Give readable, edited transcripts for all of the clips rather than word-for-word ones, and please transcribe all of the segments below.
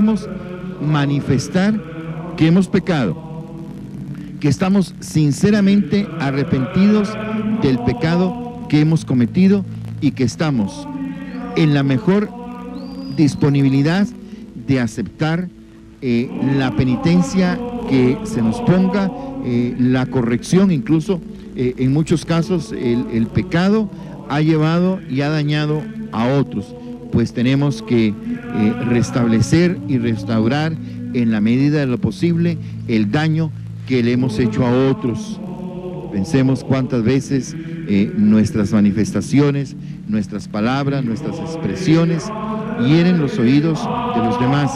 podamos manifestar que hemos pecado, que estamos sinceramente arrepentidos del pecado que hemos cometido y que estamos en la mejor disponibilidad de aceptar la penitencia que se nos ponga, la corrección. Incluso en muchos casos el pecado ha llevado y ha dañado a otros, pues tenemos que restablecer y restaurar en la medida de lo posible el daño que le hemos hecho a otros. Pensemos cuántas veces nuestras manifestaciones, nuestras palabras, nuestras expresiones hieren los oídos de los demás,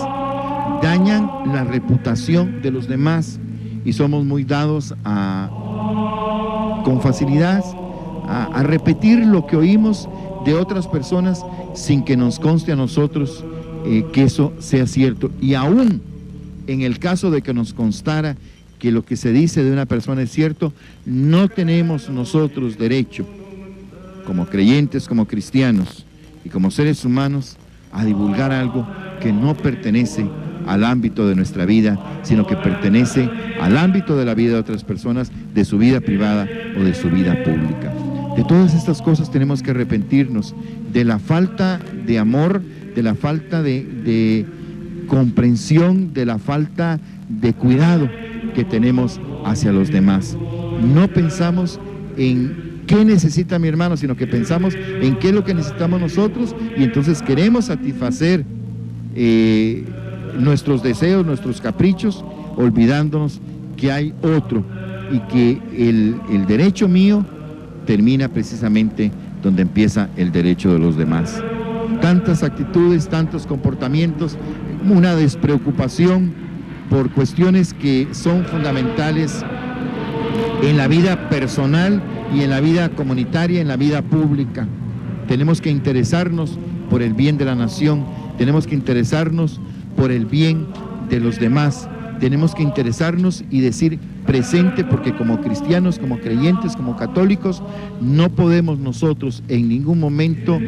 dañan la reputación de los demás, y somos muy dados con facilidad a repetir lo que oímos de otras personas sin que nos conste a nosotros que eso sea cierto. Y aún en el caso de que nos constara que lo que se dice de una persona es cierto, no tenemos nosotros derecho, como creyentes, como cristianos y como seres humanos, a divulgar algo que no pertenece al ámbito de nuestra vida, sino que pertenece al ámbito de la vida de otras personas, de su vida privada o de su vida pública. De todas estas cosas tenemos que arrepentirnos, de la falta de amor, de la falta de comprensión, de la falta de cuidado que tenemos hacia los demás. No pensamos en qué necesita mi hermano, sino que pensamos en qué es lo que necesitamos nosotros, y entonces queremos satisfacer nuestros deseos, nuestros caprichos, olvidándonos que hay otro y que el derecho mío termina precisamente donde empieza el derecho de los demás. Tantas actitudes, tantos comportamientos, una despreocupación por cuestiones que son fundamentales en la vida personal y en la vida comunitaria, en la vida pública. Tenemos que interesarnos por el bien de la nación, tenemos que interesarnos por el bien de los demás, tenemos que interesarnos y decir presente, porque como cristianos, como creyentes, como católicos, no podemos nosotros en ningún momento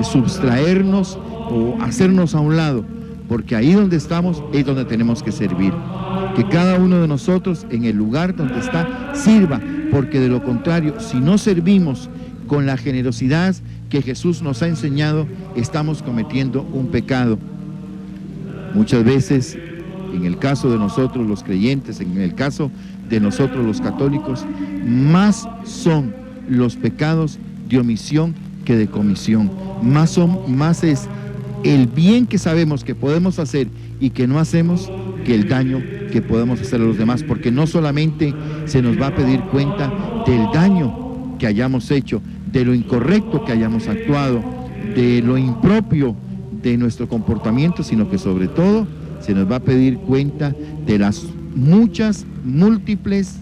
sustraernos o hacernos a un lado, porque ahí donde estamos es donde tenemos que servir. Que cada uno de nosotros en el lugar donde está sirva, porque de lo contrario, si no servimos con la generosidad que Jesús nos ha enseñado, estamos cometiendo un pecado. Muchas veces, en el caso de nosotros los creyentes, en el caso de nosotros los católicos, más son los pecados de omisión que de comisión. Más es el bien que sabemos que podemos hacer y que no hacemos, que el daño que podemos hacer a los demás, porque no solamente se nos va a pedir cuenta del daño que hayamos hecho, de lo incorrecto que hayamos actuado, de lo impropio de nuestro comportamiento, sino que sobre todo se nos va a pedir cuenta de las muchas, múltiples,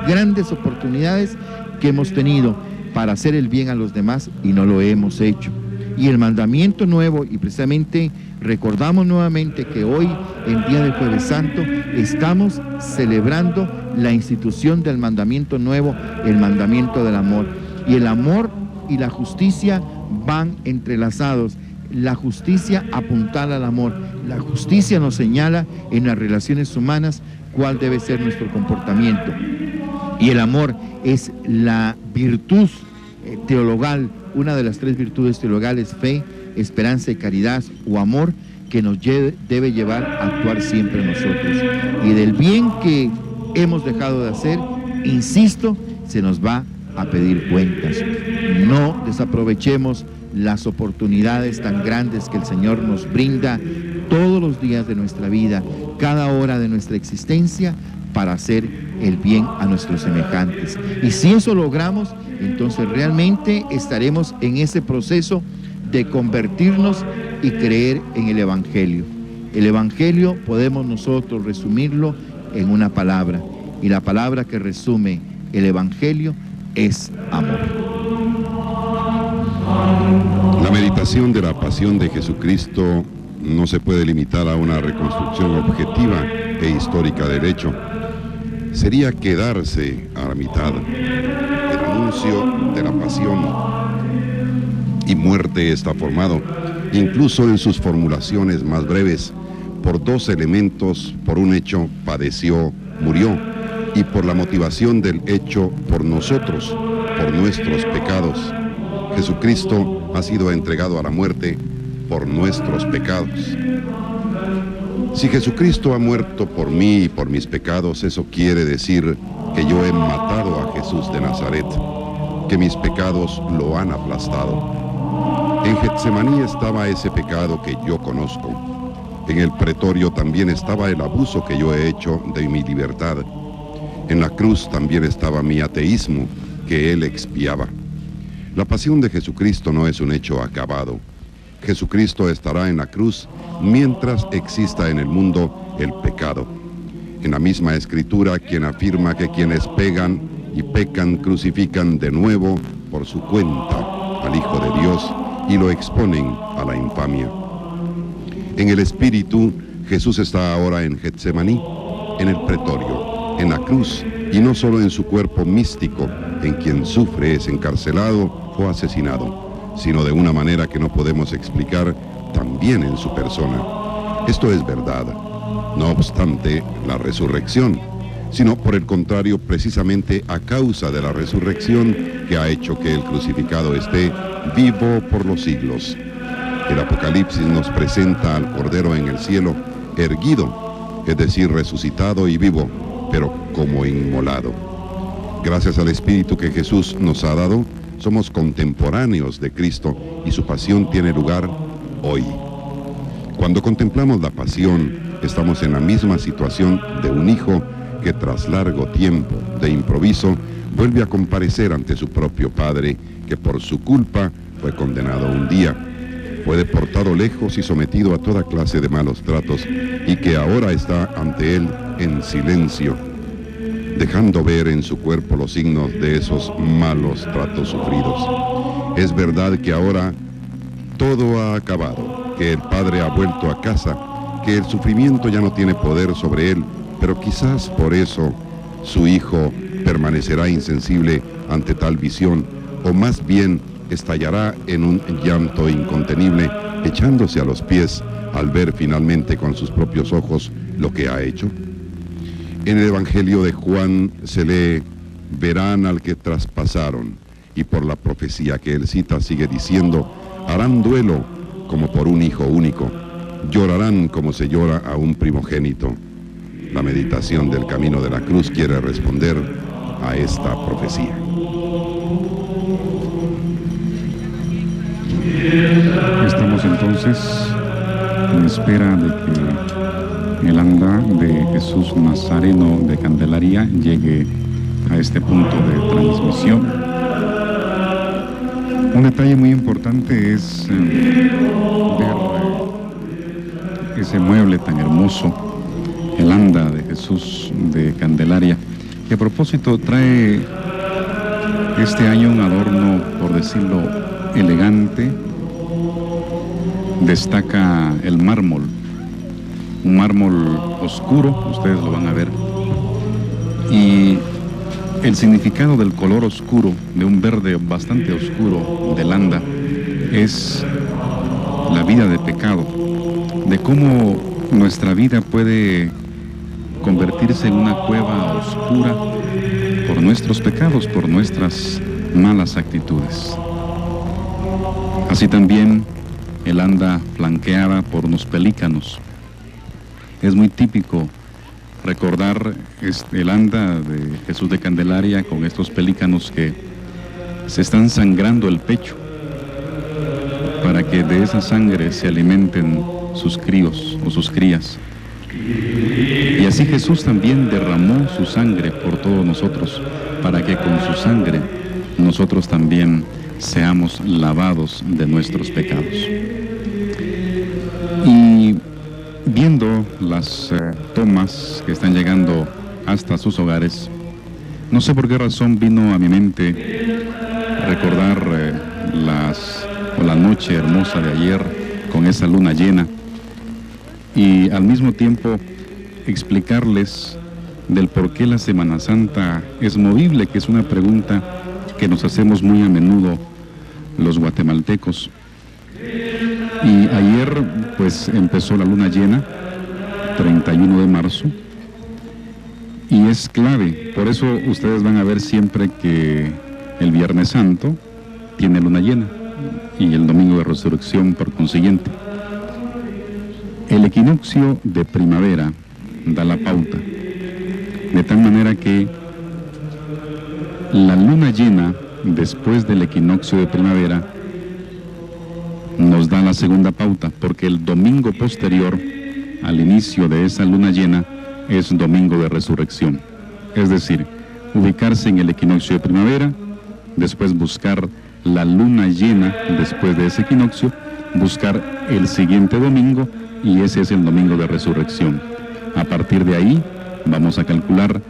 grandes oportunidades que hemos tenido para hacer el bien a los demás y no lo hemos hecho. Y el mandamiento nuevo, y precisamente recordamos nuevamente que hoy, en día del Jueves Santo, estamos celebrando la institución del mandamiento nuevo, el mandamiento del amor. Y el amor y la justicia van entrelazados. La justicia apuntala al amor. La justicia nos señala en las relaciones humanas cuál debe ser nuestro comportamiento. Y el amor es la virtud teologal, una de las tres virtudes teologales: fe, esperanza y caridad, o amor, que nos debe llevar a actuar siempre nosotros. Y del bien que hemos dejado de hacer, insisto, se nos va a pedir cuentas. No desaprovechemos las oportunidades tan grandes que el Señor nos brinda todos los días de nuestra vida, cada hora de nuestra existencia, para hacer el bien a nuestros semejantes. Y si eso logramos, entonces realmente estaremos en ese proceso de convertirnos y creer en el Evangelio. El Evangelio podemos nosotros resumirlo en una palabra, y la palabra que resume el Evangelio es amor. La meditación de la pasión de Jesucristo no se puede limitar a una reconstrucción objetiva e histórica del hecho. Sería quedarse a la mitad. El anuncio de la pasión y muerte está formado, incluso en sus formulaciones más breves, por dos elementos, por un hecho, padeció, murió, y por la motivación del hecho, por nosotros, por nuestros pecados. Jesucristo ha sido entregado a la muerte por nuestros pecados. Si Jesucristo ha muerto por mí y por mis pecados, eso quiere decir que yo he matado a Jesús de Nazaret, que mis pecados lo han aplastado. En Getsemaní estaba ese pecado que yo conozco. En el pretorio también estaba el abuso que yo he hecho de mi libertad. En la cruz también estaba mi ateísmo que Él expiaba. La pasión de Jesucristo no es un hecho acabado. Jesucristo estará en la cruz mientras exista en el mundo el pecado. En la misma Escritura, quien afirma que quienes pegan y pecan crucifican de nuevo por su cuenta al Hijo de Dios y lo exponen a la infamia. En el Espíritu, Jesús está ahora en Getsemaní, en el pretorio, en la cruz, y no solo en su cuerpo místico, en quien sufre, es encarcelado o asesinado, sino de una manera que no podemos explicar, también en su persona. Esto es verdad, no obstante la resurrección, sino por el contrario, precisamente a causa de la resurrección que ha hecho que el crucificado esté vivo por los siglos. El Apocalipsis nos presenta al Cordero en el cielo, erguido, es decir, resucitado y vivo, pero como inmolado. Gracias al Espíritu que Jesús nos ha dado, somos contemporáneos de Cristo y su pasión tiene lugar hoy. Cuando contemplamos la pasión, estamos en la misma situación de un hijo que tras largo tiempo de improviso vuelve a comparecer ante su propio padre, que por su culpa fue condenado un día, fue deportado lejos y sometido a toda clase de malos tratos, y que ahora está ante él en silencio, dejando ver en su cuerpo los signos de esos malos tratos sufridos. Es verdad que ahora todo ha acabado, que el padre ha vuelto a casa, que el sufrimiento ya no tiene poder sobre él, pero quizás por eso su hijo permanecerá insensible ante tal visión, o más bien estallará en un llanto incontenible, echándose a los pies al ver finalmente con sus propios ojos lo que ha hecho. En el Evangelio de Juan se lee: verán al que traspasaron, y por la profecía que él cita sigue diciendo: harán duelo como por un hijo único, llorarán como se llora a un primogénito. La meditación del camino de la cruz quiere responder a esta profecía. Estamos entonces en espera de que el anda de Jesús Nazareno de Candelaria llegue a este punto de transmisión. Un detalle muy importante es ver ese mueble tan hermoso, el anda de Jesús de Candelaria, que a propósito trae este año un adorno, por decirlo, elegante. Destaca el mármol, un mármol oscuro, ustedes lo van a ver, y el significado del color oscuro, de un verde bastante oscuro del anda, es la vida de pecado, de cómo nuestra vida puede convertirse en una cueva oscura por nuestros pecados, por nuestras malas actitudes. Así también el anda flanqueada por unos pelícanos. Es muy típico recordar el anda de Jesús de Candelaria con estos pelícanos que se están sangrando el pecho para que de esa sangre se alimenten sus críos o sus crías. Y así Jesús también derramó su sangre por todos nosotros, para que con su sangre nosotros también seamos lavados de nuestros pecados. Y viendo las tomas que están llegando hasta sus hogares, no sé por qué razón vino a mi mente recordar la noche hermosa de ayer con esa luna llena, y al mismo tiempo explicarles del por qué la Semana Santa es movible, que es una pregunta que nos hacemos muy a menudo los guatemaltecos. Y ayer pues empezó la luna llena 31 de marzo, y es clave. Por eso ustedes van a ver siempre que el Viernes Santo tiene luna llena y el Domingo de Resurrección por consiguiente. El equinoccio de primavera da la pauta, de tal manera que la luna llena después del equinoccio de primavera nos da la segunda pauta, porque el domingo posterior al inicio de esa luna llena es Domingo de Resurrección. Es decir, ubicarse en el equinoccio de primavera, después buscar la luna llena después de ese equinoccio, buscar el siguiente domingo, y ese es el Domingo de Resurrección. A partir de ahí vamos a calcular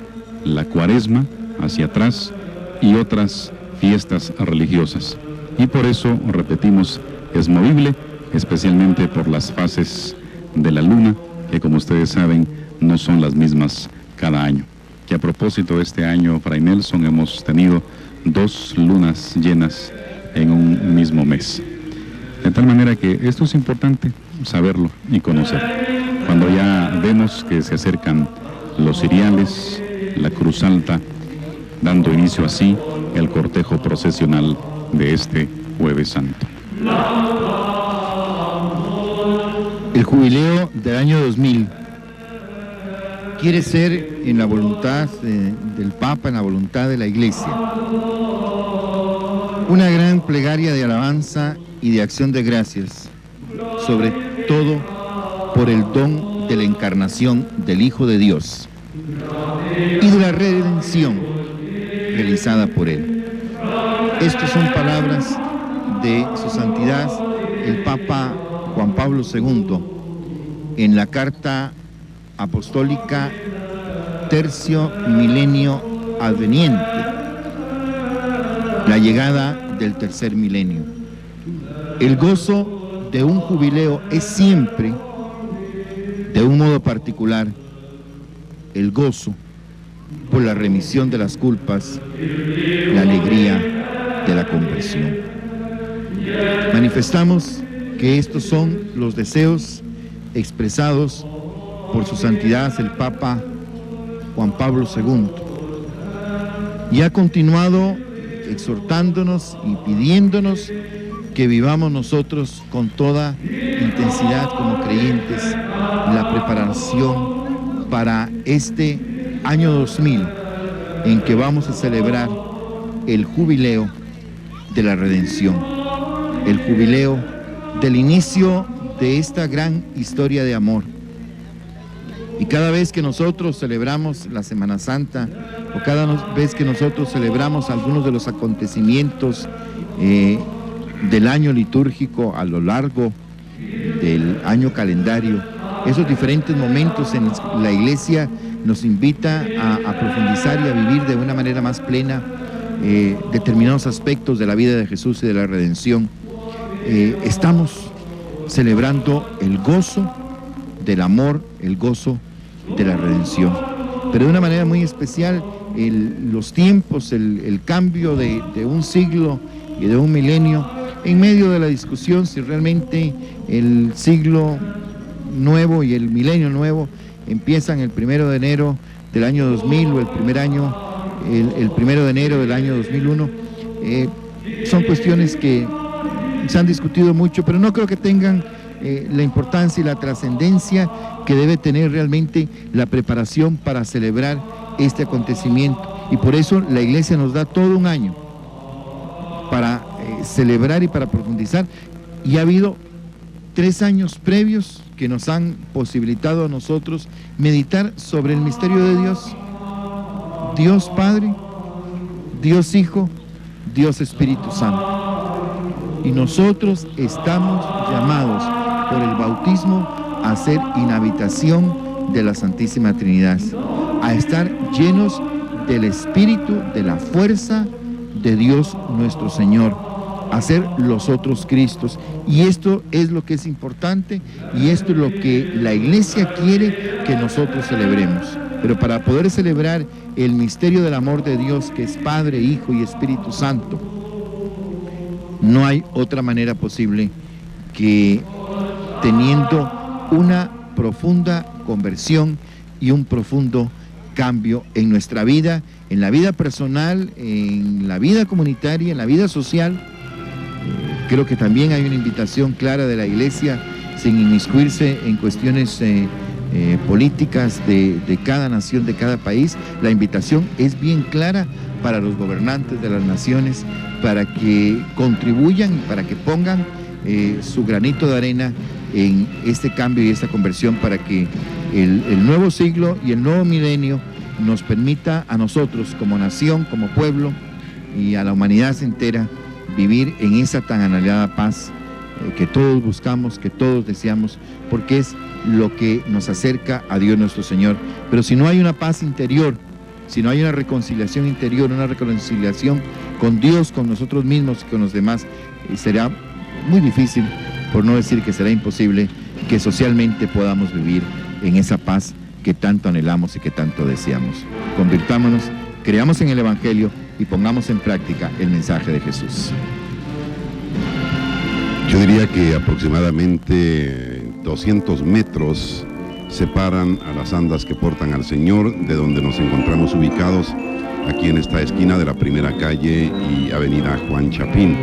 la Cuaresma hacia atrás y otras fiestas religiosas. Y por eso, repetimos, es movible, especialmente por las fases de la luna, que como ustedes saben, no son las mismas cada año. Que a propósito de este año, Fray Nelson, hemos tenido 2 lunas llenas en un mismo mes. De tal manera que esto es importante saberlo y conocer. Cuando ya vemos que se acercan los ciriales, la Cruz Alta, dando inicio así el cortejo procesional de este Jueves Santo. El jubileo del año 2000 quiere ser en la voluntad del Papa, en la voluntad de la Iglesia, una gran plegaria de alabanza y de acción de gracias, sobre todo por el don de la encarnación del Hijo de Dios y de la redención realizada por Él. Estas son palabras de Su Santidad el Papa Juan Pablo II en la Carta Apostólica Tercio Milenio Adveniente, la llegada del tercer milenio. El gozo de un jubileo es siempre, de un modo particular, el gozo por la remisión de las culpas, la alegría de la conversión. Manifestamos que estos son los deseos expresados por Su Santidad el Papa Juan Pablo II, y ha continuado exhortándonos y pidiéndonos que vivamos nosotros con toda intensidad como creyentes la preparación para este año 2000 en que vamos a celebrar el jubileo de la redención, el jubileo del inicio de esta gran historia de amor. Y cada vez que nosotros celebramos la Semana Santa, o cada vez que nosotros celebramos algunos de los acontecimientos del año litúrgico a lo largo del año calendario, esos diferentes momentos en los que la Iglesia nos invita a profundizar y a vivir de una manera más plena determinados aspectos de la vida de Jesús y de la redención. Estamos celebrando el gozo del amor, el gozo de la redención, pero de una manera muy especial. Los tiempos, el cambio de un siglo y de un milenio, en medio de la discusión si realmente el siglo nuevo y el milenio nuevo empiezan el 1 de enero del año 2000 o el 1 de enero del año 2001, son cuestiones que se han discutido mucho, pero no creo que tengan la importancia y la trascendencia que debe tener realmente la preparación para celebrar este acontecimiento. Y por eso la Iglesia nos da todo un año para celebrar y para profundizar, y ha habido 3 años previos que nos han posibilitado a nosotros meditar sobre el misterio de Dios, Dios Padre, Dios Hijo, Dios Espíritu Santo. Y nosotros estamos llamados por el bautismo a ser inhabitación de la Santísima Trinidad, a estar llenos del Espíritu, de la fuerza de Dios nuestro Señor, a ser los otros Cristos. Y esto es lo que es importante, y esto es lo que la Iglesia quiere que nosotros celebremos. Pero para poder celebrar el misterio del amor de Dios, que es Padre, Hijo y Espíritu Santo, no hay otra manera posible que teniendo una profunda conversión y un profundo cambio en nuestra vida, en la vida personal, en la vida comunitaria, en la vida social. Creo que también hay una invitación clara de la Iglesia, sin inmiscuirse en cuestiones políticas de cada nación, de cada país. La invitación es bien clara para los gobernantes de las naciones, para que contribuyan y para que pongan su granito de arena en este cambio y esta conversión, para que el nuevo siglo y el nuevo milenio nos permita a nosotros como nación, como pueblo y a la humanidad entera vivir en esa tan anhelada paz que todos buscamos, que todos deseamos, porque es lo que nos acerca a Dios nuestro Señor. Pero si no hay una paz interior, si no hay una reconciliación interior, una reconciliación con Dios, con nosotros mismos y con los demás, será muy difícil, por no decir que será imposible, que socialmente podamos vivir en esa paz que tanto anhelamos y que tanto deseamos. Convirtámonos, creamos en el Evangelio y pongamos en práctica el mensaje de Jesús. Yo diría que aproximadamente 200 metros separan a las andas que portan al Señor de donde nos encontramos ubicados, aquí en esta esquina de la primera calle y avenida Juan Chapín.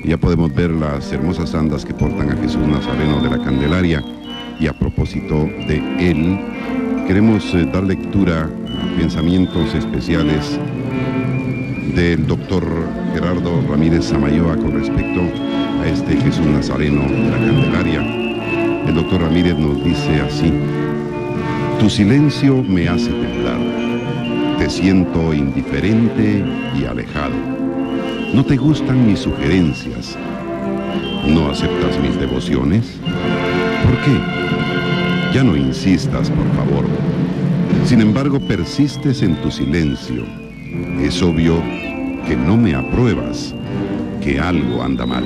Ya podemos ver las hermosas andas que portan a Jesús Nazareno de la Candelaria, y a propósito de él, queremos dar lectura a pensamientos especiales del doctor Gerardo Ramírez Samayoa con respecto a este Jesús Nazareno de la Candelaria. El doctor Ramírez nos dice así: tu silencio me hace temblar, te siento indiferente y alejado. No te gustan mis sugerencias, no aceptas mis devociones. ¿Por qué? Ya no insistas, por favor. Sin embargo, persistes en tu silencio. Es obvio que no me apruebas, que algo anda mal.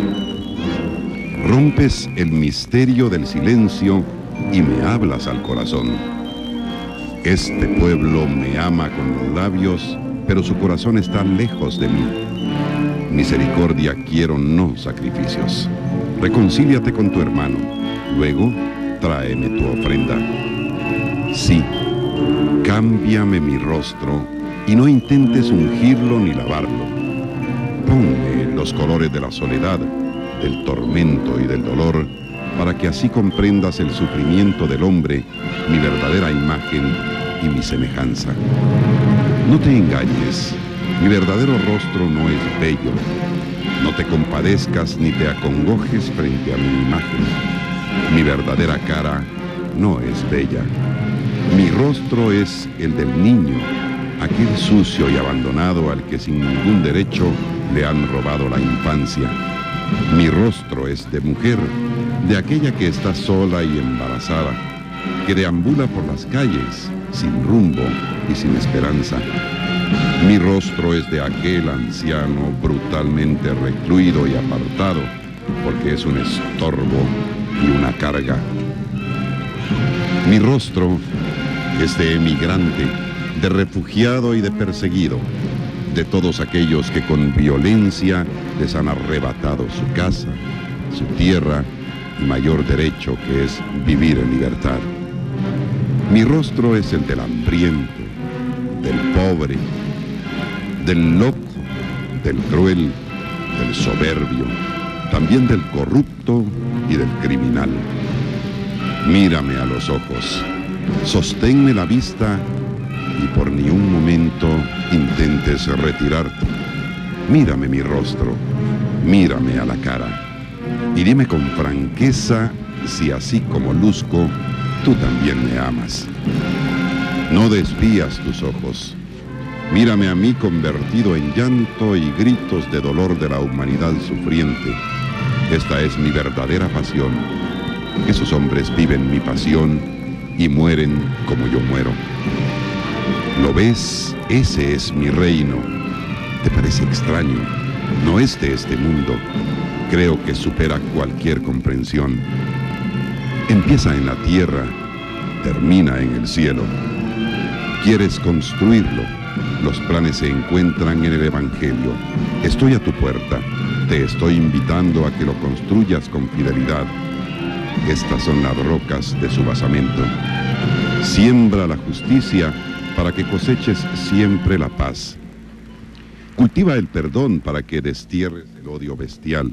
Rompes el misterio del silencio y me hablas al corazón. Este pueblo me ama con los labios, pero su corazón está lejos de mí. Misericordia quiero, no sacrificios. Reconcíliate con tu hermano, luego tráeme tu ofrenda. Sí, cámbiame mi rostro y no intentes ungirlo ni lavarlo. Ponme los colores de la soledad, del tormento y del dolor, para que así comprendas el sufrimiento del hombre, mi verdadera imagen y mi semejanza. No te engañes, mi verdadero rostro no es bello. No te compadezcas ni te acongojes frente a mi imagen. Mi verdadera cara no es bella. Mi rostro es el del niño, aquel sucio y abandonado al que sin ningún derecho le han robado la infancia. Mi rostro es de mujer, de aquella que está sola y embarazada, que deambula por las calles, sin rumbo y sin esperanza. Mi rostro es de aquel anciano brutalmente recluido y apartado, porque es un estorbo y una carga. Mi rostro es de emigrante, de refugiado y de perseguido, de todos aquellos que con violencia les han arrebatado su casa, su tierra y mayor derecho, que es vivir en libertad. Mi rostro es el del hambriento, del pobre, del loco, del cruel, del soberbio, también del corrupto y del criminal. Mírame a los ojos, sosténme la vista y por ni un momento intentes retirarte. Mírame mi rostro, mírame a la cara y dime con franqueza si así como luzco, tú también me amas. No desvías tus ojos. Mírame a mí convertido en llanto y gritos de dolor de la humanidad sufriente. Esta es mi verdadera pasión. Esos hombres viven mi pasión y mueren como yo muero. ¿Lo ves? Ese es mi reino. ¿Te parece extraño? No es de este mundo. Creo que supera cualquier comprensión. Empieza en la tierra, termina en el cielo. ¿Quieres construirlo? Los planes se encuentran en el Evangelio. Estoy a tu puerta. Te estoy invitando a que lo construyas con fidelidad. Estas son las rocas de su basamento. Siembra la justicia para que coseches siempre la paz. Cultiva el perdón para que destierres el odio bestial.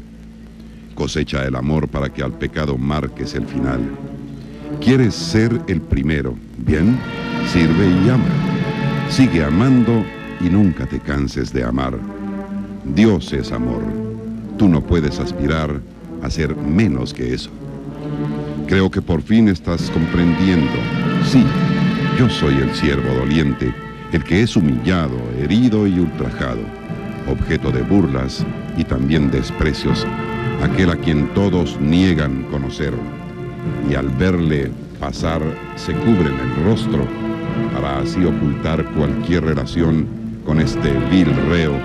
Cosecha el amor para que al pecado marques el final. ¿Quieres ser el primero? Bien, sirve y ama. Sigue amando y nunca te canses de amar. Dios es amor. Tú no puedes aspirar a ser menos que eso. Creo que por fin estás comprendiendo. Sí, yo soy el siervo doliente, el que es humillado, herido y ultrajado, objeto de burlas y también desprecios, aquel a quien todos niegan conocer, y al verle pasar se cubren el rostro para así ocultar cualquier relación con este vil reo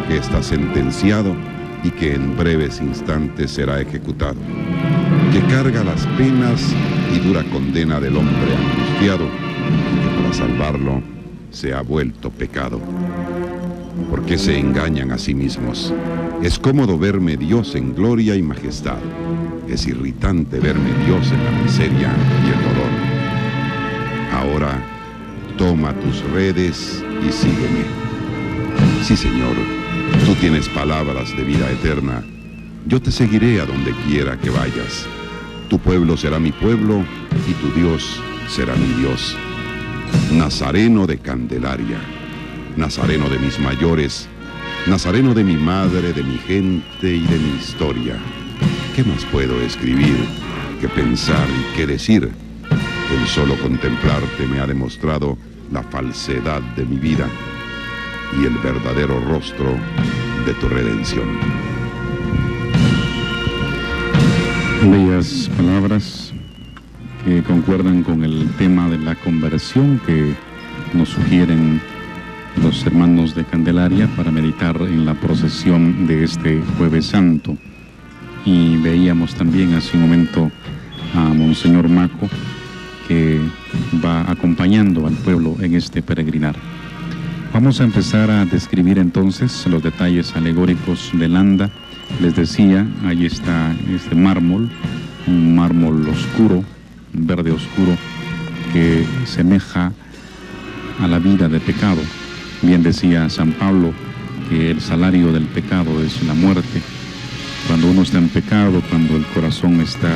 que está sentenciado y que en breves instantes será ejecutado, que carga las penas y dura condena del hombre angustiado, y que para salvarlo se ha vuelto pecado. ¿Por qué se engañan a sí mismos? Es cómodo verme Dios en gloria y majestad. Es irritante verme Dios en la miseria y el dolor. Ahora, toma tus redes y sígueme. Sí, Señor, tú tienes palabras de vida eterna. Yo te seguiré a donde quiera que vayas. Tu pueblo será mi pueblo y tu Dios será mi Dios. Nazareno de Candelaria, nazareno de mis mayores, nazareno de mi madre, de mi gente y de mi historia. ¿Qué más puedo escribir, que pensar y que decir? El solo contemplarte me ha demostrado la falsedad de mi vida y el verdadero rostro de tu redención. Bellas palabras que concuerdan con el tema de la conversión que nos sugieren los hermanos de Candelaria para meditar en la procesión de este Jueves Santo. Y veíamos también hace un momento a Monseñor Maco, que va acompañando al pueblo en este peregrinar. Vamos a empezar a describir entonces los detalles alegóricos de Landa. Les decía, ahí está este mármol, un mármol oscuro, un verde oscuro, que semeja a la vida de pecado. Bien decía San Pablo que el salario del pecado es la muerte. Cuando uno está en pecado, cuando el corazón está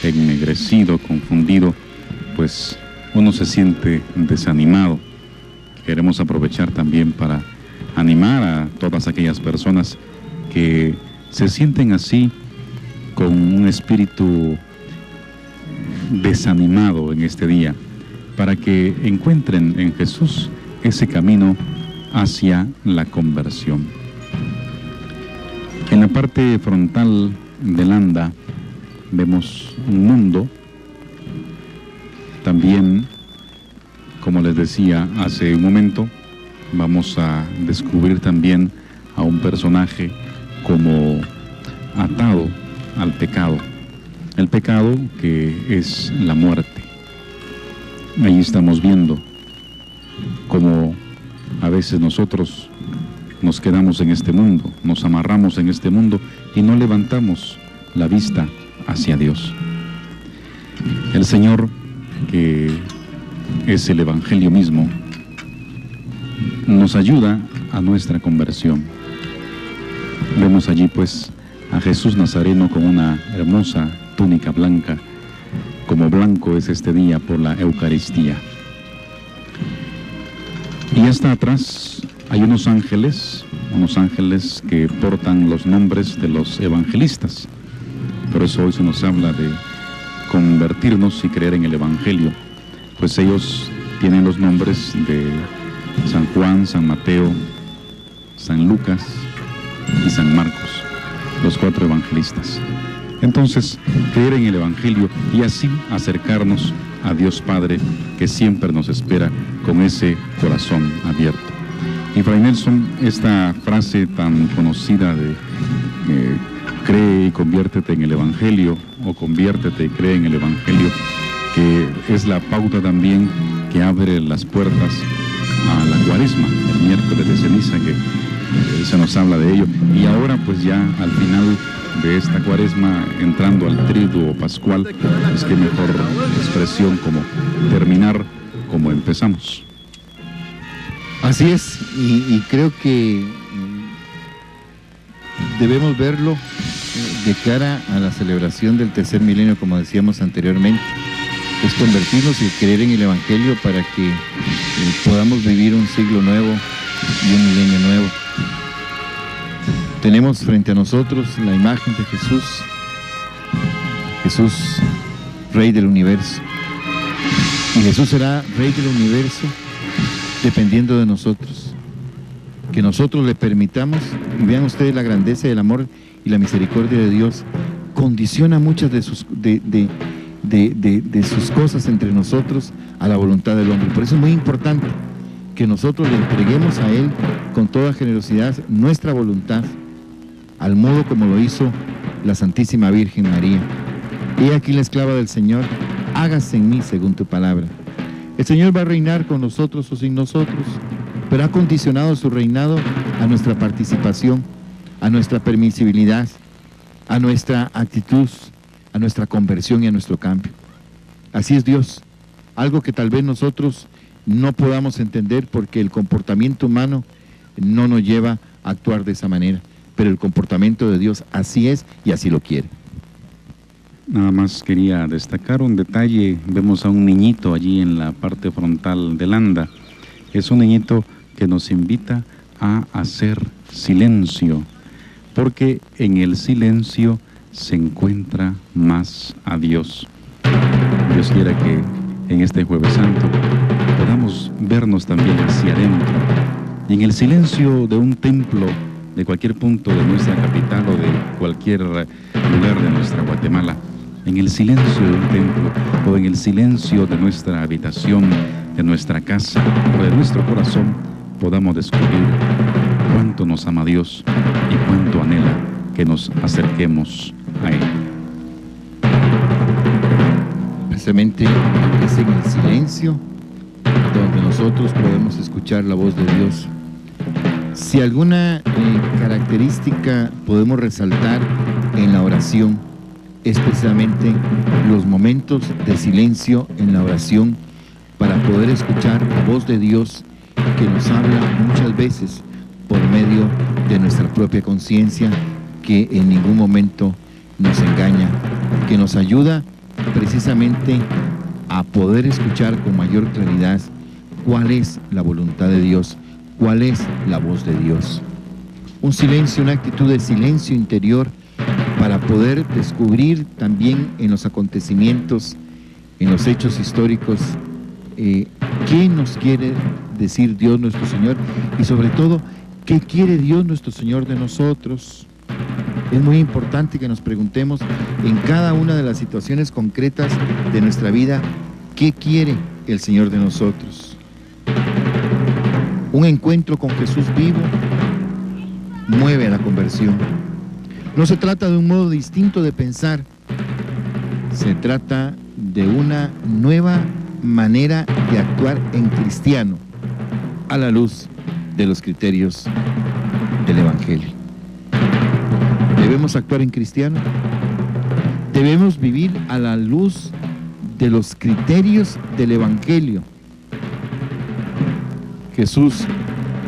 ennegrecido, confundido, pues uno se siente desanimado. Queremos aprovechar también para animar a todas aquellas personas que se sienten así, con un espíritu desanimado en este día, para que encuentren en Jesús ese camino hacia la conversión. En la parte frontal de Landa vemos un mundo. También, como les decía hace un momento, vamos a descubrir también a un personaje como atado al pecado. El pecado que es la muerte. Ahí estamos viendo cómo a veces nosotros nos quedamos en este mundo, nos amarramos en este mundo y no levantamos la vista hacia Dios. El Señor, que es el Evangelio mismo, nos ayuda a nuestra conversión. Vemos allí pues a Jesús Nazareno con una hermosa túnica blanca, como blanco es este día por la Eucaristía. Y hasta atrás hay unos ángeles que portan los nombres de los evangelistas. Por eso hoy se nos habla de convertirnos y creer en el Evangelio, pues ellos tienen los nombres de San Juan, San Mateo, San Lucas y San Marcos, los 4 evangelistas. Entonces, creer en el Evangelio y así acercarnos a Dios Padre, que siempre nos espera con ese corazón abierto. Y Fray Nelson, esta frase tan conocida de cree y conviértete en el Evangelio, o conviértete y cree en el Evangelio, que es la pauta también que abre las puertas a la Cuaresma, el miércoles de ceniza, que se nos habla de ello. Y ahora pues ya al final de esta cuaresma, entrando al triduo pascual, pues qué mejor expresión como terminar como empezamos. Así es, y creo que debemos verlo de cara a la celebración del tercer milenio, como decíamos anteriormente. Es convertirnos y creer en el Evangelio para que podamos vivir un siglo nuevo y un milenio nuevo. Tenemos frente a nosotros la imagen de Jesús, Jesús, Rey del universo. Y Jesús será Rey del universo dependiendo de nosotros. Que nosotros le permitamos, y vean ustedes la grandeza y el amor y la misericordia de Dios, condiciona muchas de sus cosas entre nosotros a la voluntad del hombre. Por eso es muy importante que nosotros le entreguemos a Él con toda generosidad nuestra voluntad, al modo como lo hizo la Santísima Virgen María. He aquí la esclava del Señor, hágase en mí según tu palabra. El Señor va a reinar con nosotros o sin nosotros, pero ha condicionado su reinado a nuestra participación, a nuestra permisibilidad, a nuestra actitud, a nuestra conversión y a nuestro cambio. Así es Dios, algo que tal vez nosotros no podamos entender porque el comportamiento humano no nos lleva a actuar de esa manera, pero el comportamiento de Dios así es y así lo quiere. Nada más quería destacar un detalle. Vemos a un niñito allí en la parte frontal del anda. Es un niñito que nos invita a hacer silencio, porque en el silencio se encuentra más a Dios. Dios quiera que en este Jueves Santo podamos vernos también hacia adentro. Y en el silencio de un templo, de cualquier punto de nuestra capital o de cualquier lugar de nuestra Guatemala, en el silencio de un templo o en el silencio de nuestra habitación, de nuestra casa o de nuestro corazón, podamos descubrir cuánto nos ama Dios y cuánto anhela que nos acerquemos a Él. Precisamente es en el silencio donde nosotros podemos escuchar la voz de Dios. Si alguna característica podemos resaltar en la oración, es precisamente los momentos de silencio en la oración para poder escuchar la voz de Dios que nos habla muchas veces por medio de nuestra propia conciencia, que en ningún momento nos engaña, que nos ayuda precisamente a poder escuchar con mayor claridad cuál es la voluntad de Dios, cuál es la voz de Dios. Un silencio, una actitud de silencio interior para poder descubrir también en los acontecimientos, en los hechos históricos, qué nos quiere decir Dios nuestro Señor y sobre todo, qué quiere Dios nuestro Señor de nosotros. Es muy importante que nos preguntemos en cada una de las situaciones concretas de nuestra vida, ¿qué quiere el Señor de nosotros? Un encuentro con Jesús vivo mueve a la conversión. No se trata de un modo distinto de pensar, se trata de una nueva manera de actuar en cristiano a la luz de los criterios del Evangelio. ¿Debemos actuar en cristiano? Debemos vivir a la luz de los criterios del Evangelio. Jesús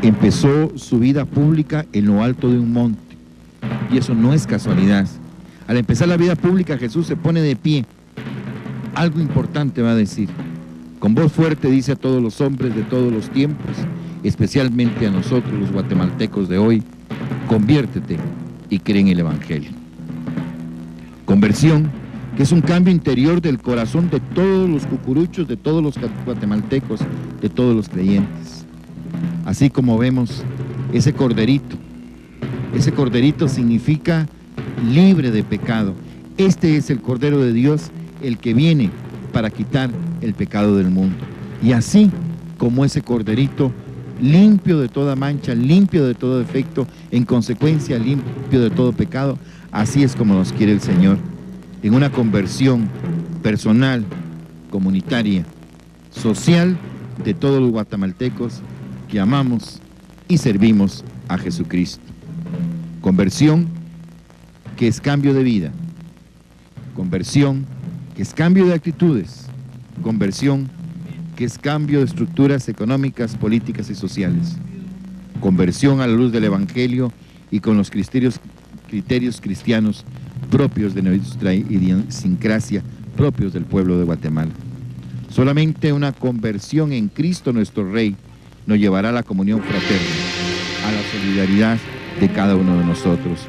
empezó su vida pública en lo alto de un monte, y eso no es casualidad. Al empezar la vida pública, Jesús se pone de pie. Algo importante va a decir. Con voz fuerte dice a todos los hombres de todos los tiempos, especialmente a nosotros los guatemaltecos de hoy, conviértete y cree en el Evangelio. Conversión, que es un cambio interior del corazón de todos los cucuruchos, de todos los guatemaltecos, de todos los creyentes. Así como vemos ese corderito significa libre de pecado. Este es el Cordero de Dios, el que viene para quitar el pecado del mundo. Y así como ese corderito, limpio de toda mancha, limpio de todo defecto, en consecuencia limpio de todo pecado, así es como nos quiere el Señor, en una conversión personal, comunitaria, social de todos los guatemaltecos que amamos y servimos a Jesucristo. Conversión, que es cambio de vida. Conversión, que es cambio de actitudes. Conversión, que es cambio de estructuras económicas, políticas y sociales. Conversión a la luz del Evangelio y con los criterios cristianos propios de nuestra idiosincrasia, propios del pueblo de Guatemala. Solamente una conversión en Cristo nuestro Rey nos llevará a la comunión fraterna, a la solidaridad de cada uno de nosotros.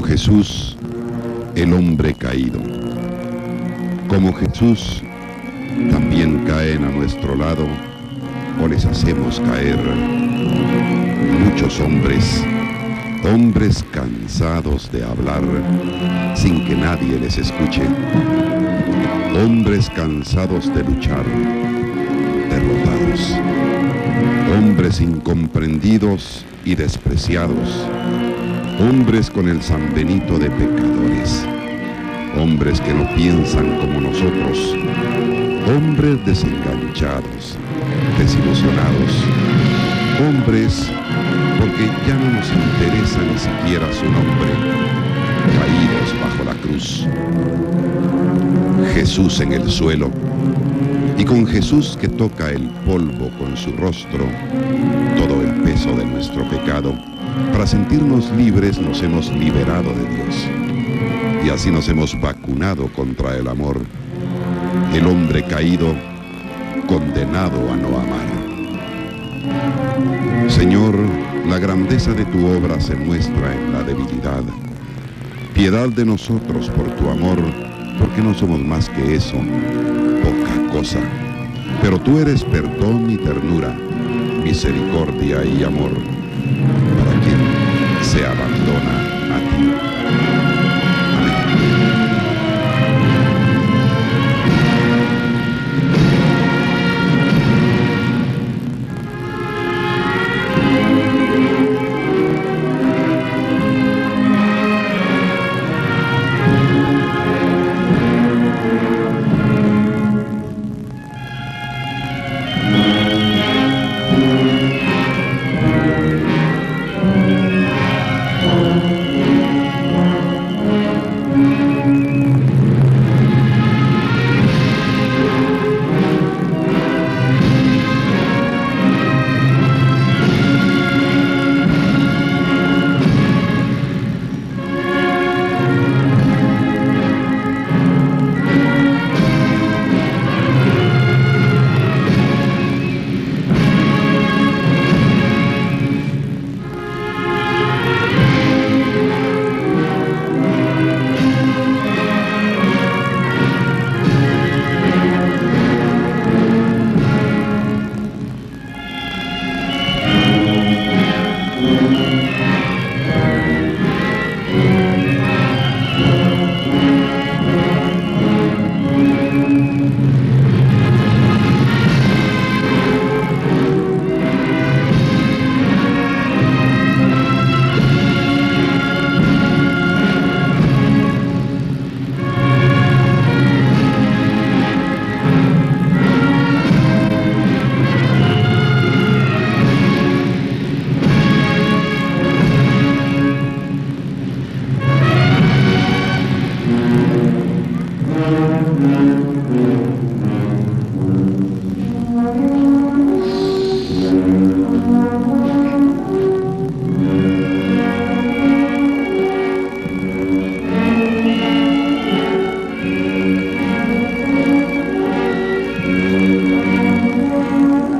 Jesús, el hombre caído. Como Jesús, también caen a nuestro lado o les hacemos caer muchos hombres cansados de hablar sin que nadie les escuche, hombres cansados de luchar, derrotados, hombres incomprendidos y despreciados, hombres con el San Benito de pecadores, hombres que no piensan como nosotros, hombres desenganchados, desilusionados, hombres porque ya no nos interesa ni siquiera su nombre, caídos bajo la cruz. Jesús en el suelo, y con Jesús que toca el polvo con su rostro, todo el peso de nuestro pecado, para sentirnos libres nos hemos liberado de Dios. Y así nos hemos vacunado contra el amor, el hombre caído, condenado a no amar. Señor, la grandeza de tu obra se muestra en la debilidad. Piedad de nosotros por tu amor, porque no somos más que eso, poca cosa. Pero tú eres perdón y ternura, misericordia y amor, para quien se abandona a ti.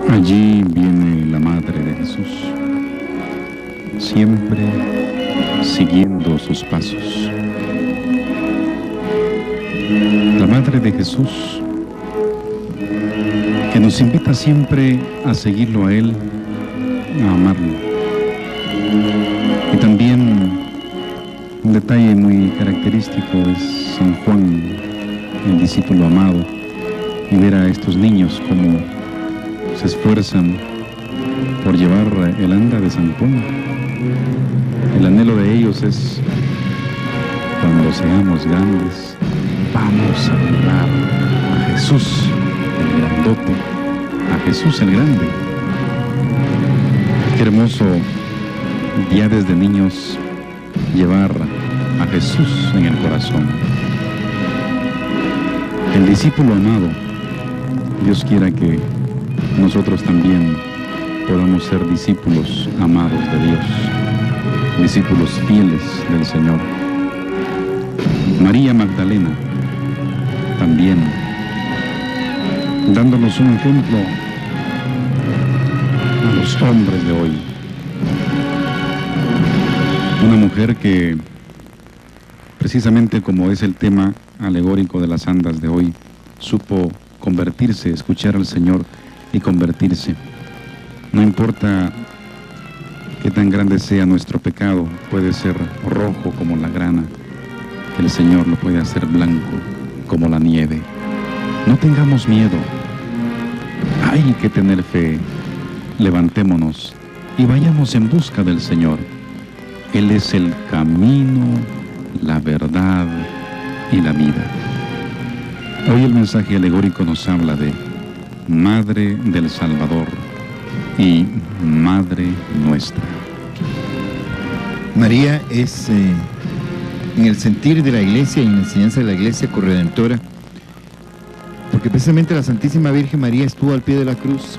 Allí viene la Madre de Jesús, siempre siguiendo sus pasos. La Madre de Jesús, que nos invita siempre a seguirlo a Él, a amarlo. Y también un detalle muy característico es San Juan, el discípulo amado, y ver a estos niños como se esfuerzan por llevar el anda de San Juan. El anhelo de ellos es, cuando seamos grandes, vamos a llevar a Jesús, el grandote, a Jesús el grande. Qué hermoso ya desde niños llevar a Jesús en el corazón. El discípulo amado, Dios quiera que nosotros también podamos ser discípulos amados de Dios, discípulos fieles del Señor. María Magdalena, también dándonos un ejemplo a los hombres de hoy. Una mujer que, precisamente como es el tema alegórico de las andas de hoy, supo convertirse, escuchar al Señor y convertirse. No importa qué tan grande sea nuestro pecado, puede ser rojo como la grana, el Señor lo puede hacer blanco como la nieve. No tengamos miedo, hay que tener fe. Levantémonos y vayamos en busca del Señor. Él es el camino, la verdad y la vida. Hoy el mensaje alegórico nos habla de Madre del Salvador y Madre nuestra. María es, en el sentir de la Iglesia y en la enseñanza de la Iglesia corredentora, porque precisamente la Santísima Virgen María estuvo al pie de la cruz.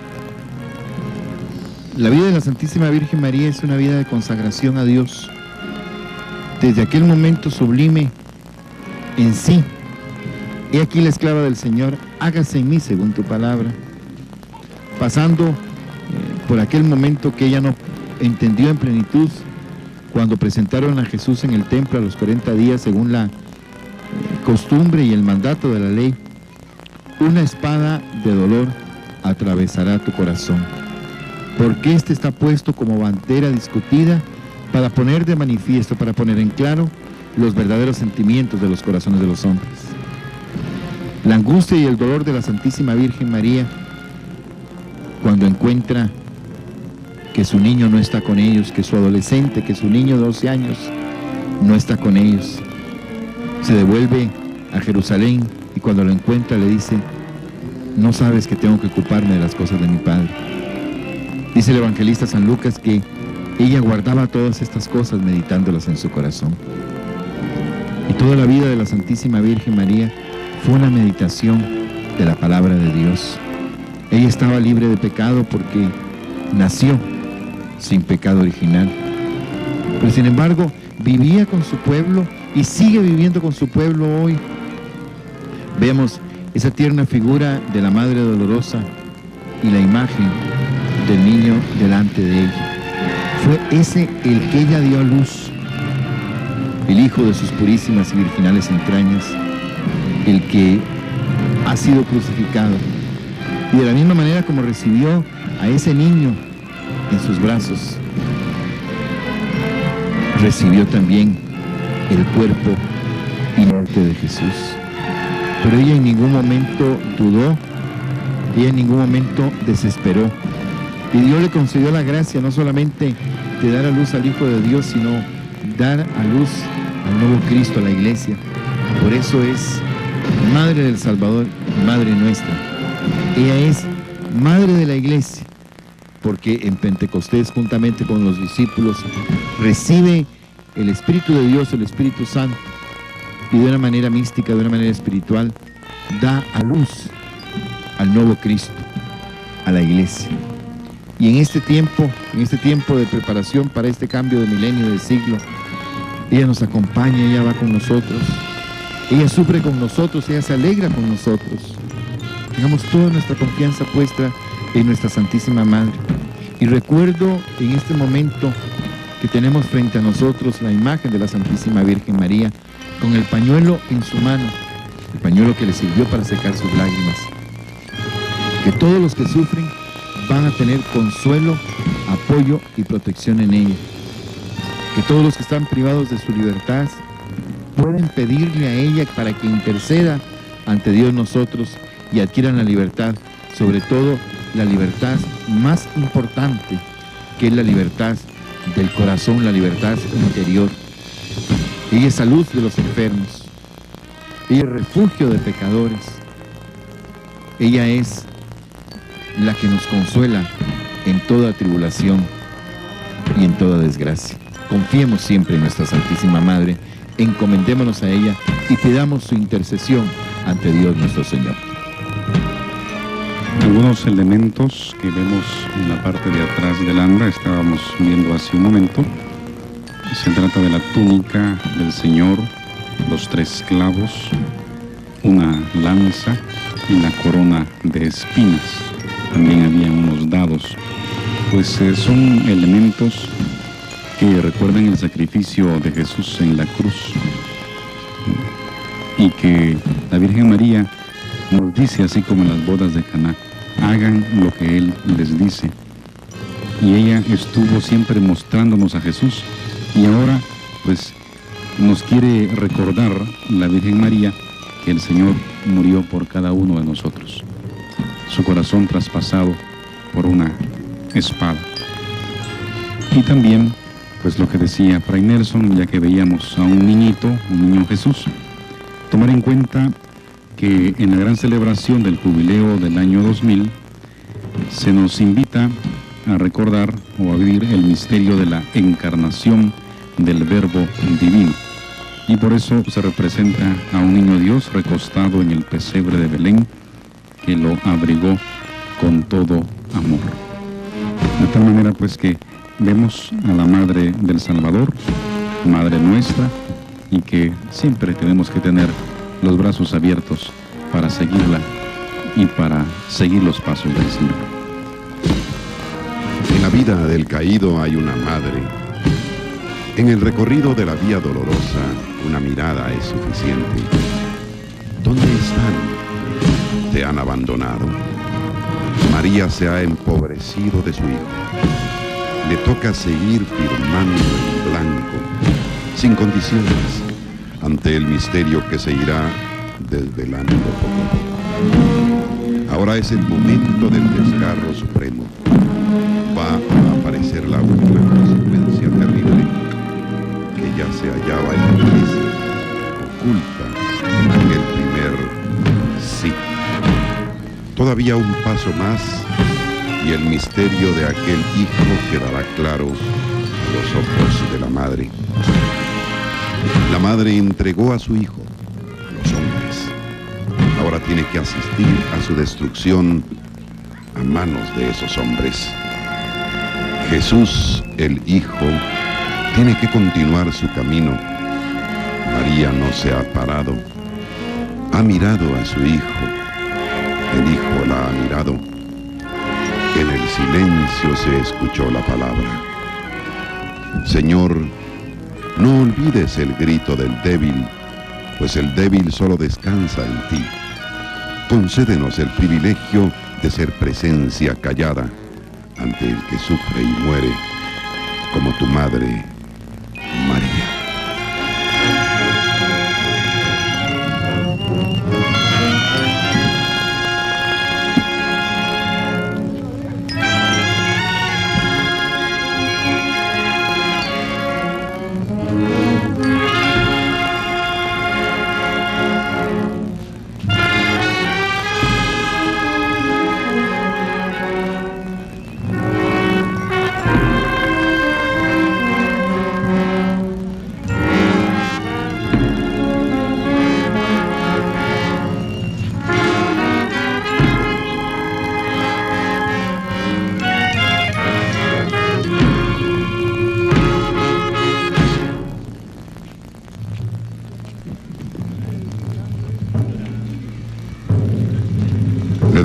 La vida de la Santísima Virgen María es una vida de consagración a Dios. Desde aquel momento sublime en sí, he aquí la esclava del Señor, hágase en mí según tu palabra. Pasando por aquel momento que ella no entendió en plenitud, cuando presentaron a Jesús en el templo a los 40 días, según la costumbre y el mandato de la ley, una espada de dolor atravesará tu corazón, porque este está puesto como bandera discutida para poner de manifiesto, para poner en claro los verdaderos sentimientos de los corazones de los hombres. La angustia y el dolor de la Santísima Virgen María, cuando encuentra que su niño no está con ellos, que su adolescente, que su niño de 12 años no está con ellos, se devuelve a Jerusalén y cuando lo encuentra le dice: no sabes que tengo que ocuparme de las cosas de mi Padre. Dice el evangelista San Lucas que ella guardaba todas estas cosas meditándolas en su corazón. Y toda la vida de la Santísima Virgen María fue una meditación de la palabra de Dios. Ella estaba libre de pecado porque nació sin pecado original. Pero sin embargo, vivía con su pueblo y sigue viviendo con su pueblo hoy. Vemos esa tierna figura de la Madre Dolorosa y la imagen del niño delante de ella. Fue ese el que ella dio a luz, el hijo de sus purísimas y virginales entrañas, el que ha sido crucificado. Y de la misma manera como recibió a ese niño en sus brazos, recibió también el cuerpo inerte de Jesús. Pero ella en ningún momento dudó, ella en ningún momento desesperó. Y Dios le concedió la gracia no solamente de dar a luz al Hijo de Dios, sino dar a luz al nuevo Cristo, a la Iglesia. Por eso es Madre del Salvador, Madre nuestra. Ella es Madre de la Iglesia, porque en Pentecostés, juntamente con los discípulos, recibe el Espíritu de Dios, el Espíritu Santo, y de una manera mística, de una manera espiritual, da a luz al nuevo Cristo, a la Iglesia. Y en este tiempo de preparación para este cambio de milenio, de siglo, ella nos acompaña, ella va con nosotros, ella sufre con nosotros, ella se alegra con nosotros. Tengamos toda nuestra confianza puesta en nuestra Santísima Madre. Y recuerdo en este momento que tenemos frente a nosotros la imagen de la Santísima Virgen María con el pañuelo en su mano, el pañuelo que le sirvió para secar sus lágrimas. Que todos los que sufren van a tener consuelo, apoyo y protección en ella. Que todos los que están privados de su libertad pueden pedirle a ella para que interceda ante Dios nosotros y adquieran la libertad, sobre todo la libertad más importante, que es la libertad del corazón, la libertad interior. Ella es salud de los enfermos, ella es refugio de pecadores, ella es la que nos consuela en toda tribulación y en toda desgracia. Confiemos siempre en nuestra Santísima Madre, encomendémonos a ella y pidamos su intercesión ante Dios nuestro Señor. Algunos elementos que vemos en la parte de atrás del anda, estábamos viendo hace un momento. Se trata de la túnica del Señor, los 3 clavos, una lanza y la corona de espinas. También había unos dados. Pues son elementos que recuerdan el sacrificio de Jesús en la cruz, y que la Virgen María nos dice, así como en las bodas de Caná: hagan lo que Él les dice. Y ella estuvo siempre mostrándonos a Jesús, y ahora pues nos quiere recordar la Virgen María que el Señor murió por cada uno de nosotros, su corazón traspasado por una espada. Y también pues lo que decía Fray Nelson, ya que veíamos a un niño Jesús, Tomar en cuenta que en la gran celebración del jubileo del año 2000 se nos invita a recordar o a vivir el misterio de la encarnación del Verbo Divino. Y por eso se representa a un niño Dios recostado en el pesebre de Belén, que lo abrigó con todo amor. De tal manera pues que vemos a la Madre del Salvador, Madre nuestra, y que siempre tenemos que tener los brazos abiertos para seguirla y para seguir los pasos del Señor. En la vida del caído hay una madre. En el recorrido de la vía dolorosa, una mirada es suficiente. ¿Dónde están? ¿Te han abandonado? María se ha empobrecido de su hijo. Le toca seguir firmando en blanco, sin condiciones, ante el misterio que se irá desvelando poco a poco. Ahora es el momento del desgarro supremo. Va a aparecer la última consecuencia terrible, que ya se hallaba en la iglesia, oculta en aquel primer sí. Todavía un paso más y el misterio de aquel hijo quedará claro a los ojos de la madre. La madre entregó a su hijo, los hombres. Ahora tiene que asistir a su destrucción a manos de esos hombres. Jesús, el Hijo, tiene que continuar su camino. María no se ha parado. Ha mirado a su Hijo. El Hijo la ha mirado. En el silencio se escuchó la palabra. Señor, no olvides el grito del débil, pues el débil solo descansa en ti. Concédenos el privilegio de ser presencia callada ante el que sufre y muere, como tu madre, María.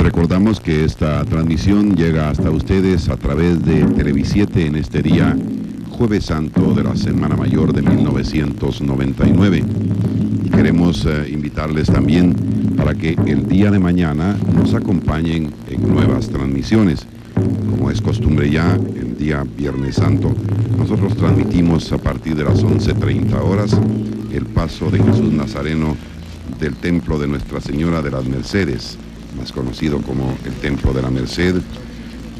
Recordamos que esta transmisión llega hasta ustedes a través de Televisiete en este día, Jueves Santo de la Semana Mayor de 1999. Y queremos invitarles también para que el día de mañana nos acompañen en nuevas transmisiones. Como es costumbre ya, el día Viernes Santo, nosotros transmitimos a partir de las 11:30 horas el paso de Jesús Nazareno del Templo de Nuestra Señora de las Mercedes, más conocido como el Templo de la Merced,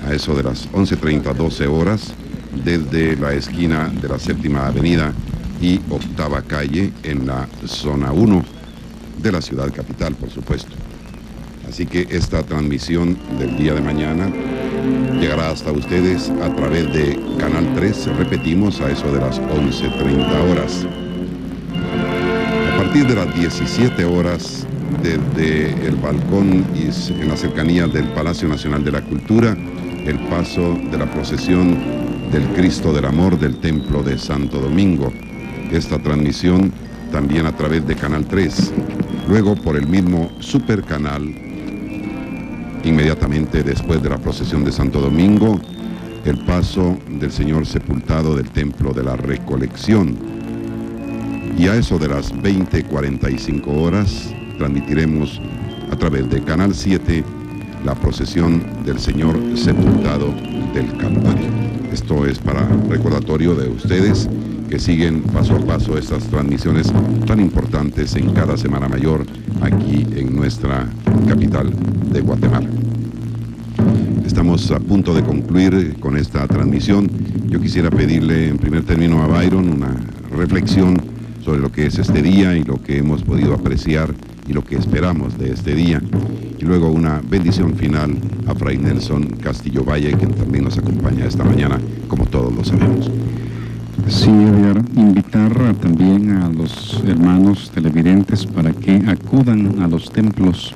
a eso de las 11:30, 12 horas, desde la esquina de la Séptima Avenida y Octava Calle en la zona 1 de la ciudad capital, por supuesto. Así que esta transmisión del día de mañana llegará hasta ustedes a través de Canal 3, repetimos, a eso de las 11:30 horas. A partir de las 17 horas, desde el balcón y en las cercanías del Palacio Nacional de la Cultura, el paso de la procesión del Cristo del Amor del Templo de Santo Domingo. Esta transmisión también a través de Canal 3. Luego por el mismo supercanal, inmediatamente después de la procesión de Santo Domingo, el paso del Señor sepultado del Templo de la Recolección. Y a eso de las 20:45 horas, transmitiremos a través de Canal 7 la procesión del Señor sepultado del Calvario. Esto es para recordatorio de ustedes que siguen paso a paso estas transmisiones tan importantes en cada Semana Mayor aquí en nuestra capital de Guatemala. Estamos a punto de concluir con esta transmisión. Yo quisiera pedirle en primer término a Byron una reflexión sobre lo que es este día y lo que hemos podido apreciar y lo que esperamos de este día. Y luego una bendición final a Fray Nelson Castillo Valle, quien también nos acompaña esta mañana, como todos lo sabemos. Sí, Edgar, invitar también a los hermanos televidentes para que acudan a los templos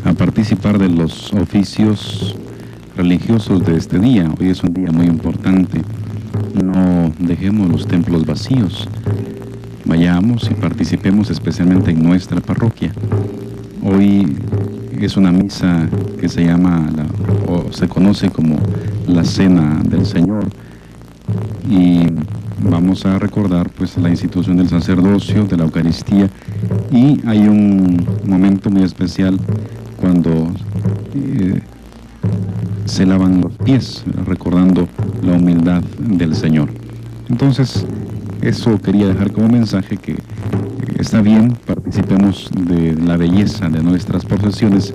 a participar de los oficios religiosos de este día. Hoy es un día muy importante. No dejemos los templos vacíos. Vayamos y participemos especialmente en nuestra parroquia. Hoy es una misa que se llama, o se conoce como la Cena del Señor. Y vamos a recordar pues la institución del sacerdocio, de la Eucaristía, y hay un momento muy especial cuando se lavan los pies, recordando la humildad del Señor. Entonces, eso quería dejar como mensaje, que está bien, participemos de la belleza de nuestras procesiones,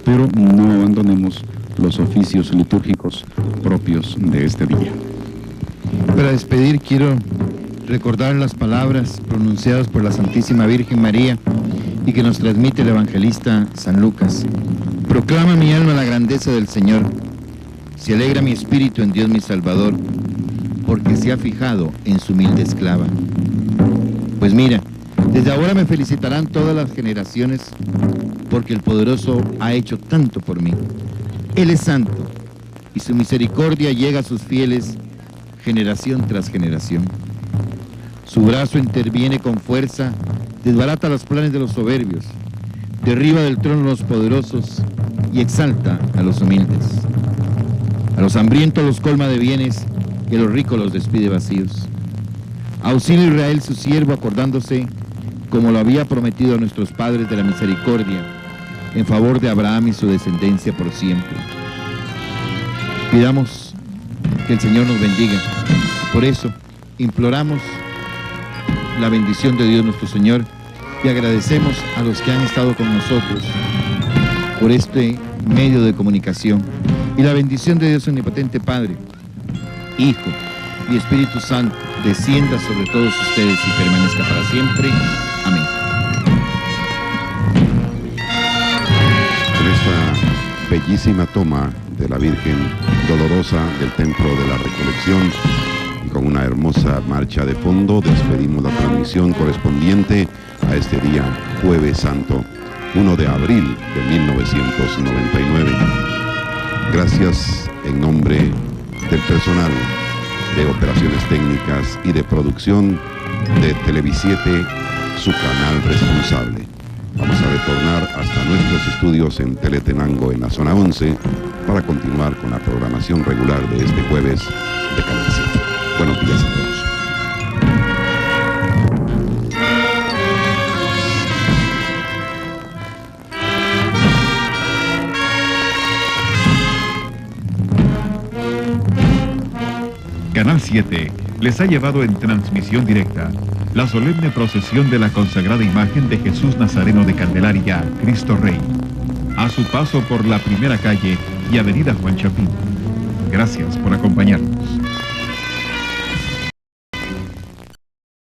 pero no abandonemos los oficios litúrgicos propios de este día. Para despedir quiero recordar las palabras pronunciadas por la Santísima Virgen María y que nos transmite el evangelista San Lucas. Proclama mi alma la grandeza del Señor. Se alegra mi espíritu en Dios mi Salvador, porque se ha fijado en su humilde esclava. Pues mira, desde ahora me felicitarán todas las generaciones, porque el Poderoso ha hecho tanto por mí. Él es santo, y su misericordia llega a sus fieles generación tras generación. Su brazo interviene con fuerza, desbarata los planes de los soberbios, derriba del trono a los poderosos y exalta a los humildes. A los hambrientos los colma de bienes y a los ricos los despide vacíos. Auxilia a Israel su siervo, acordándose, como lo había prometido a nuestros padres, de la misericordia en favor de Abraham y su descendencia por siempre. Pidamos que el Señor nos bendiga. Por eso imploramos la bendición de Dios nuestro Señor y agradecemos a los que han estado con nosotros por este medio de comunicación. Y la bendición de Dios omnipotente, Padre, Hijo y Espíritu Santo, descienda sobre todos ustedes y permanezca para siempre. Amén. En esta bellísima toma de la Virgen Dolorosa del Templo de la Recolección, y con una hermosa marcha de fondo, despedimos la transmisión correspondiente a este día, Jueves Santo, 1 de abril de 1999. Gracias en nombre del personal de operaciones técnicas y de producción de Televisiete, su canal responsable. Vamos a retornar hasta nuestros estudios en Teletenango, en la zona 11, para continuar con la programación regular de este jueves de Canal 7. Buenos días a todos. Canal 7 les ha llevado en transmisión directa la solemne procesión de la consagrada imagen de Jesús Nazareno de Candelaria, Cristo Rey, a su paso por la Primera Calle y Avenida Juan Chapín. Gracias por acompañarnos.